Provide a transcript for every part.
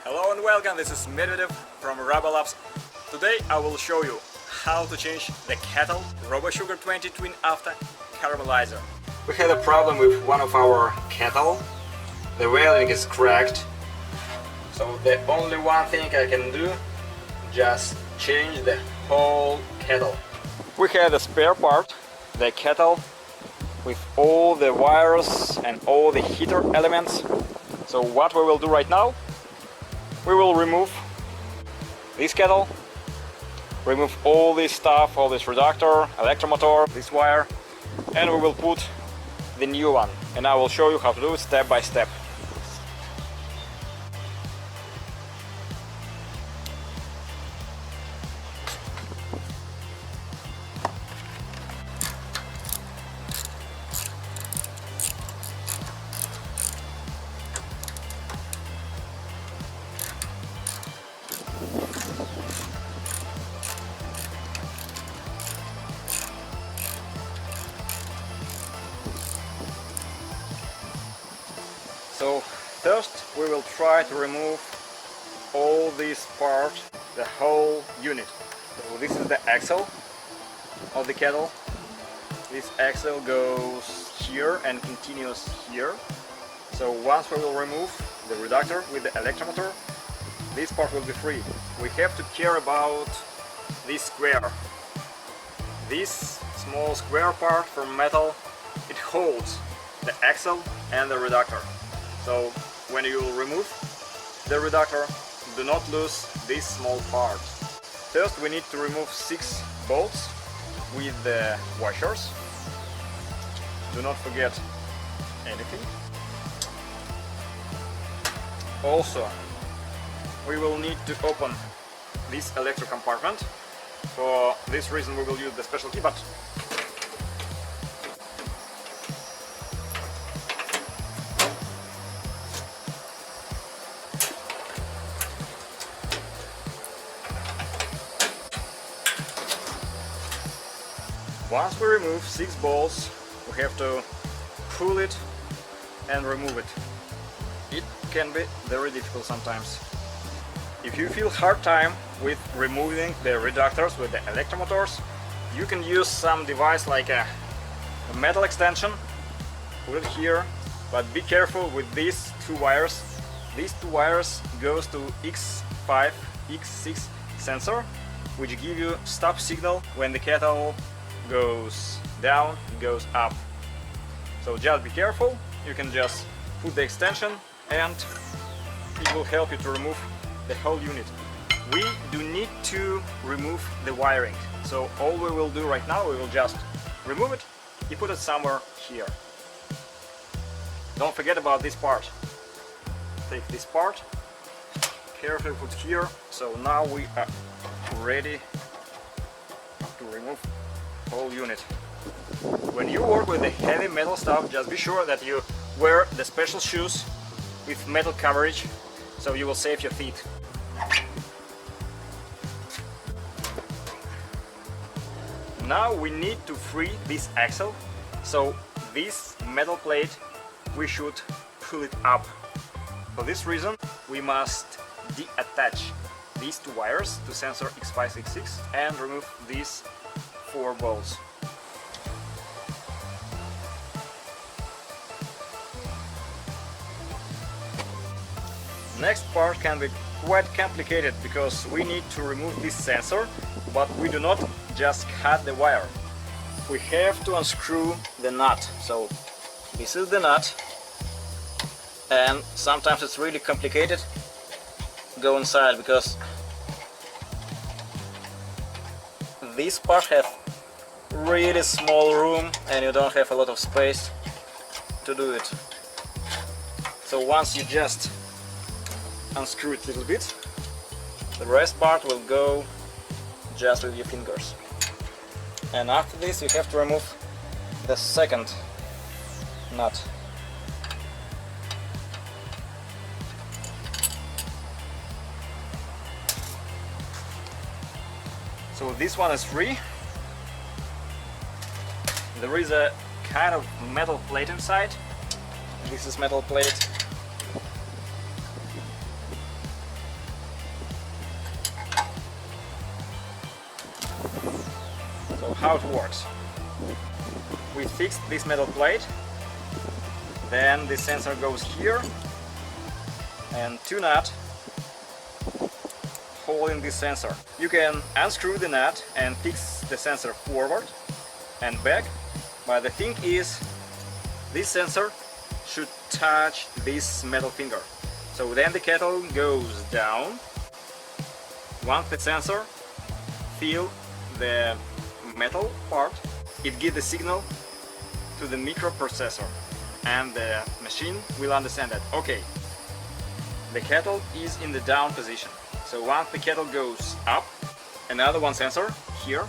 Hello and welcome, this is Medvedev from RoboLabs. Today I will show you how to change the Kettle RoboSugar 20 twin after caramelizer. We had a problem with one of our kettle. The welding is cracked. So the only one thing I can do, just change the whole kettle. We had a spare part, the kettle, with all the wires and all the heater elements. So what we will do right now, we will remove this kettle, remove all this stuff, all this reductor, electromotor, this wire, and we will put the new one. And I will show you how to do it step by step. So first we will try to remove all this part, the whole unit. So this is the axle of the kettle. This axle goes here and continues here. So once we will remove the reductor with the electromotor, this part will be free. We have to care about this square. This small square part from metal, it holds the axle and the reductor. So when you remove the reductor, do not lose this small part. First we need to remove 6 bolts with the washers. Do not forget anything. Also, we will need to open this electric compartment. For this reason we will use the special key, but once we remove 6 bolts, we have to pull it and remove it. It can be very difficult sometimes. If you feel hard time with removing the reductors with the electromotors, you can use some device like a metal extension. Put it here, but be careful with these 2 wires. These 2 wires goes to X5, X6 sensor, which give you stop signal when the kettle goes down, goes up. So just be careful. You can just put the extension and it will help you to remove the whole unit. We do need to remove the wiring. So all we will do right now, we will just remove it. You put it somewhere here. Don't forget about this part. Take this part, carefully put here. So now we are ready to remove whole unit. When you work with the heavy metal stuff, just be sure that you wear the special shoes with metal coverage, so you will save your feet. Now we need to free this axle, so this metal plate, we should pull it up. For this reason, we must detach these 2 wires to sensor X5, X6 and remove these 4 bolts. Next part can be quite complicated because we need to remove this sensor, but we do not just cut the wire. We have to unscrew the nut. So this is the nut, and sometimes it's really complicated to go inside because this part has really small room and you don't have a lot of space to do it. So once you just unscrew it a little bit, the rest part will go just with your fingers. And after this you have to remove the second nut. So this one is free. There is a kind of metal plate inside. This is metal plate. how it works. We fix this metal plate, then the sensor goes here, and two nuts holding this sensor. You can unscrew the nut and fix the sensor forward and back, but the thing is, this sensor should touch this metal finger. So then the kettle goes down. Once the sensor feels the metal part, it gives the signal to the microprocessor, and the machine will understand that, okay, the kettle is in the down position. So once the kettle goes up, another one sensor here,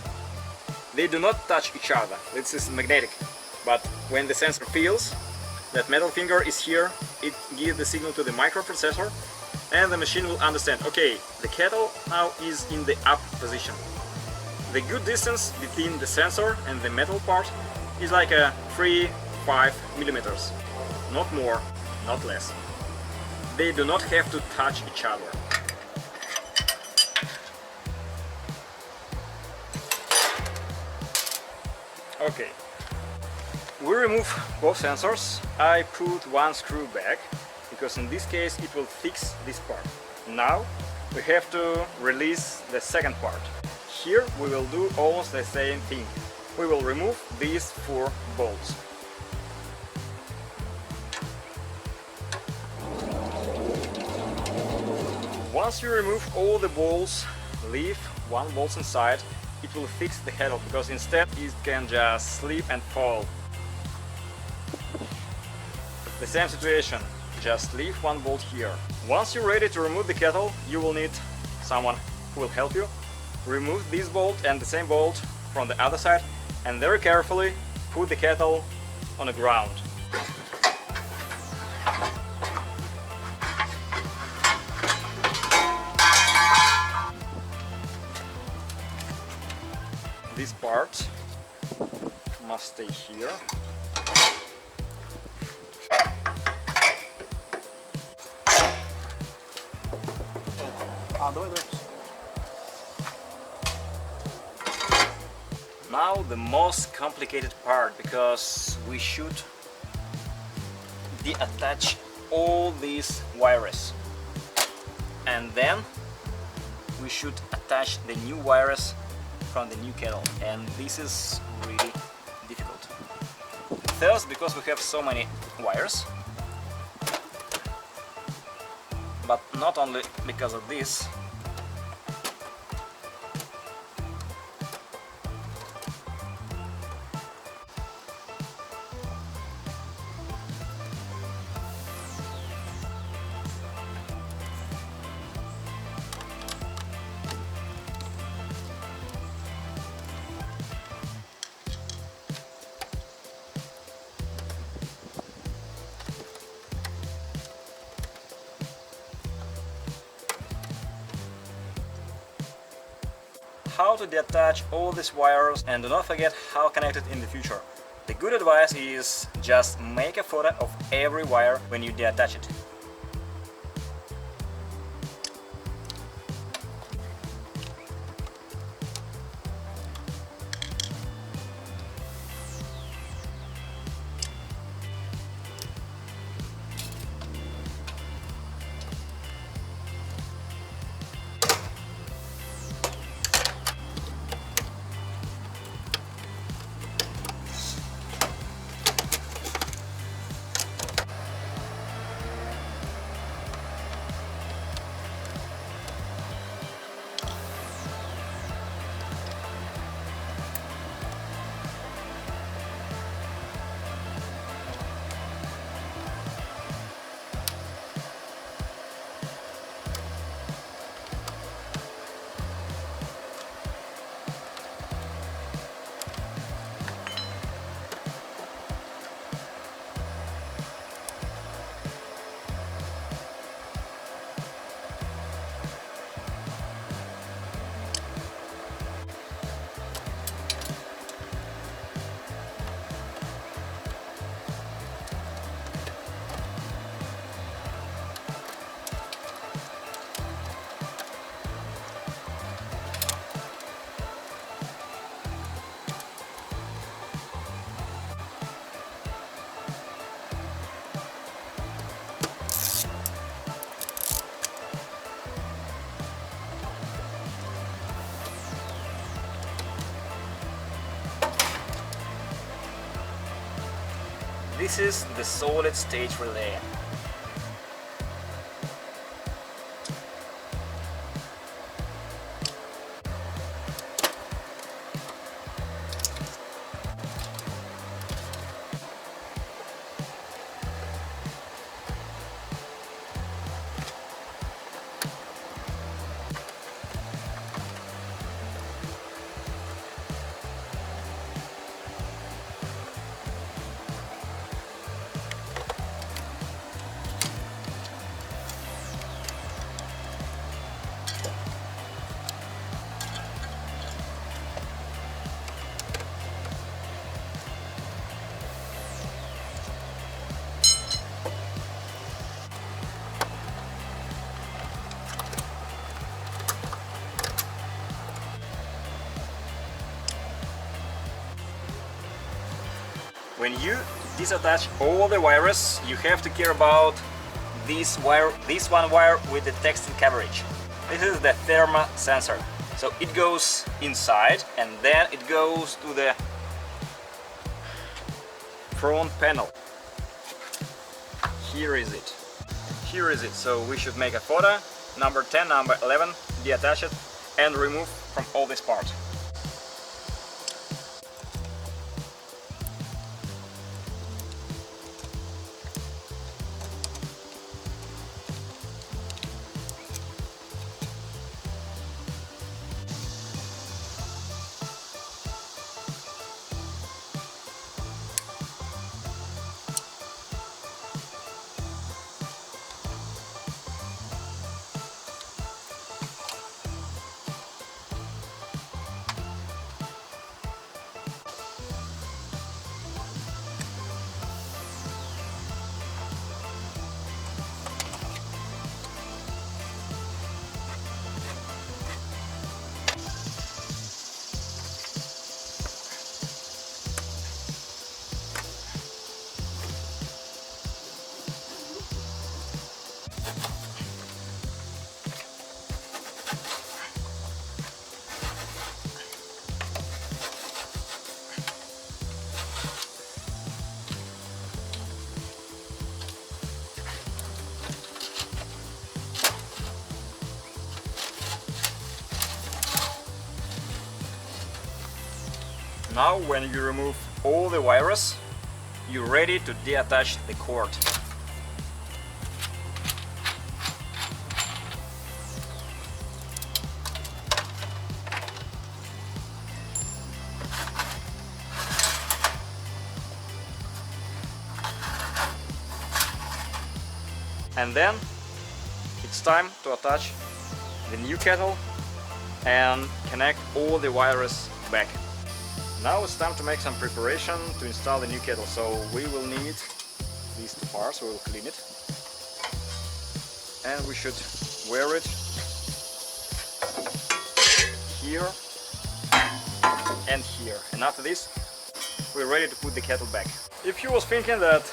they do not touch each other, this is magnetic, but when the sensor feels that metal finger is here, it gives the signal to the microprocessor, and the machine will understand, okay, the kettle now is in the up position. The good distance between the sensor and the metal part is like a 3-5 millimeters, not more, not less. They do not have to touch each other. Okay, we remove both sensors. I put one screw back, because in this case it will fix this part. Now we have to release the second part. Here we will do almost the same thing. We will remove these 4 bolts. Once you remove all the bolts, leave 1 bolt inside. It will fix the kettle, because instead it can just slip and fall. The same situation, just leave 1 bolt here. Once you're ready to remove the kettle, you will need someone who will help you. Remove this bolt and the same bolt from the other side, and very carefully put the kettle on the ground. This part must stay here. Now the most complicated part, because we should deattach all these wires, and then we should attach the new wires from the new kettle, and this is really difficult. First, because we have so many wires, but not only because of this. How to detach all these wires, and do not forget how connect it in the future. The good advice is just make a photo of every wire when you deattach it. this is the solid state relay. When you disattach all the wires, you have to care about this one wire with the textile coverage. This is the thermal sensor. So it goes inside and then it goes to the front panel. Here is it. Here is it. So we should make a photo, number 10, number 11, deattach it and remove from all this part. Now when you remove all the wires, you're ready to deattach the cord. And then it's time to attach the new kettle and connect all the wires back. Now it's time to make some preparation to install the new kettle. So we will need these two parts, we will clean it. And we should wear it here and here. And after this, we're ready to put the kettle back. If you was thinking that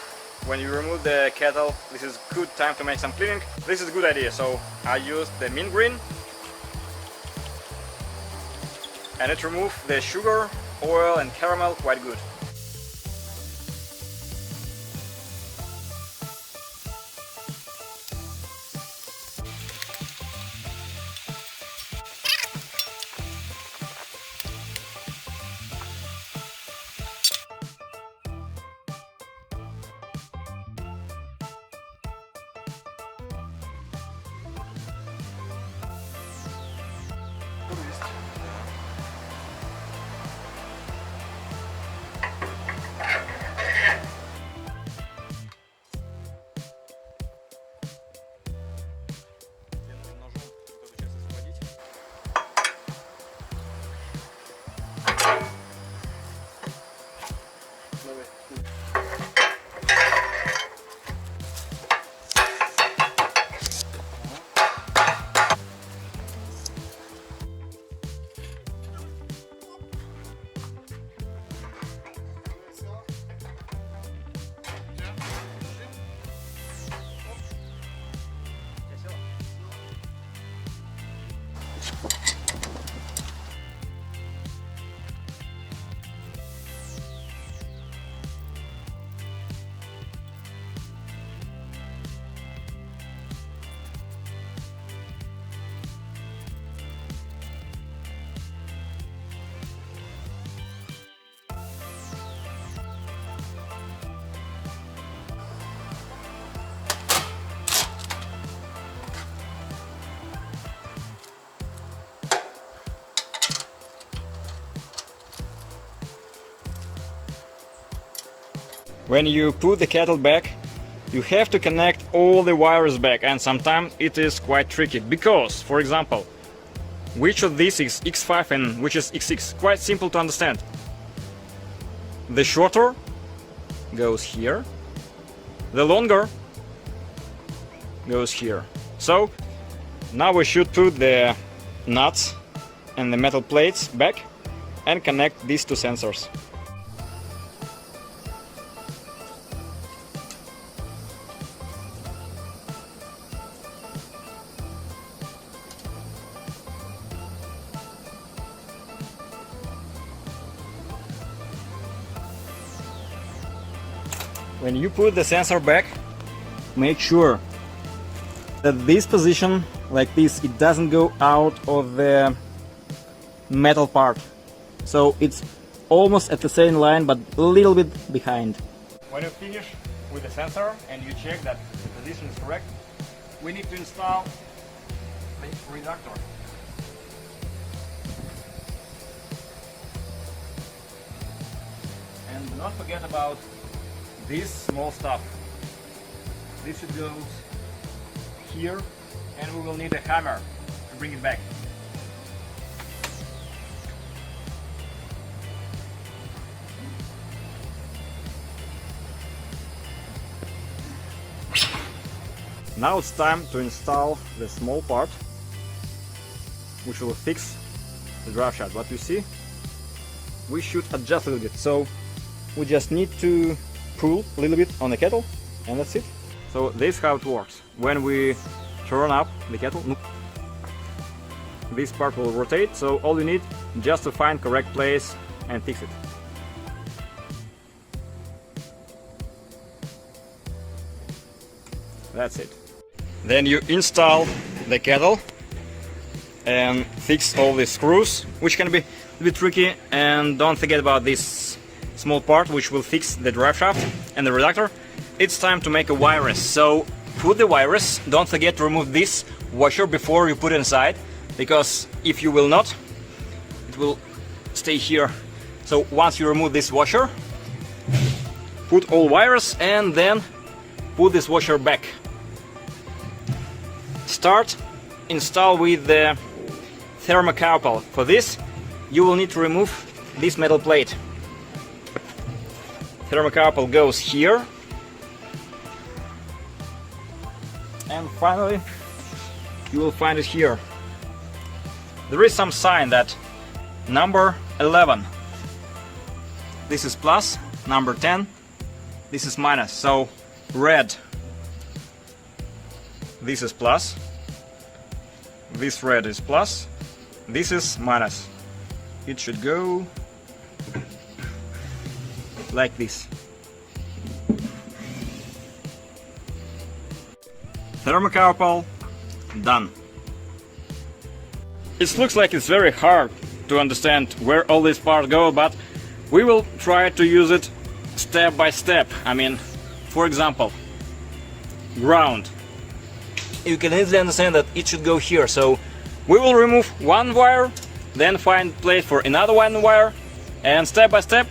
when you remove the kettle, this is good time to make some cleaning, this is a good idea. So I used the mint green and it removed the sugar, oil and caramel quite good. When you put the kettle back, you have to connect all the wires back, and sometimes it is quite tricky because, for example, which of these is X5 and which is X6? Quite simple to understand. The shorter goes here, the longer goes here. So now we should put the nuts and the metal plates back and connect these two sensors. When you put the sensor back, make sure that this position, like this, it doesn't go out of the metal part. So it's almost at the same line, but a little bit behind. When you finish with the sensor and you check that the position is correct, we need to install the reductor. And do not forget about this small stuff. This should go here, and we will need a hammer to bring it back. Now it's time to install the small part which will fix the drive shaft. What you see, we should adjust a little bit, so we just need to pull a little bit on the kettle, and that's it. So this is how it works. When we turn up the kettle, this part will rotate, so all you need just to find correct place and fix it. That's it. Then you install the kettle and fix all the screws, which can be a bit tricky, and don't forget about this small part which will fix the drive shaft and the reductor. It's time to make a wires. So put the wires, don't forget to remove this washer before you put it inside, because if you will not, it will stay here. So once you remove this washer, put all wires and then put this washer back. Start install with the thermocouple. For this you will need to remove this metal plate. Thermocouple goes here, and finally you will find it here. There is some sign that number 11, this is plus, number 10, this is minus. So red, this is plus, this red is plus, this is minus. It should go like this. Thermocouple done. It looks like it's very hard to understand where all these parts go, but we will try to use it step by step. I mean, for example, ground. You can easily understand that it should go here, so we will remove one wire, then find place for another one wire, and step by step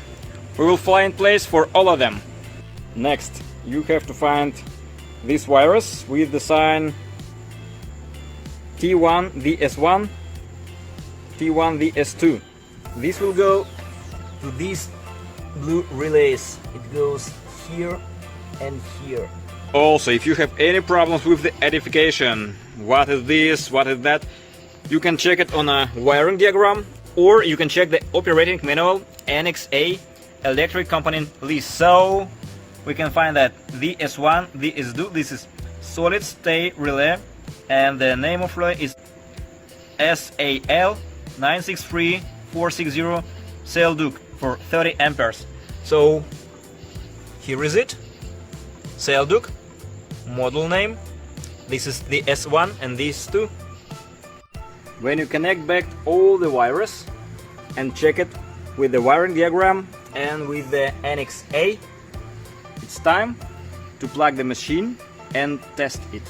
we will find place for all of them. Next, you have to find these wires with the sign T1 VS1, T1 VS2. This will go to these blue relays. It goes here and here. Also, if you have any problems with the identification, what is this, what is that, you can check it on a wiring diagram, or you can check the operating manual Annex A electric component list. So we can find that VS1, VS2, this is solid state relay, and the name of relay is SAL 963460 cell duct for 30 amperes. So here is it, cell duct, model name, this is the S1 and these two. When you connect back all the wires and check it with the wiring diagram and with the Annex A, it's time to plug the machine and test it.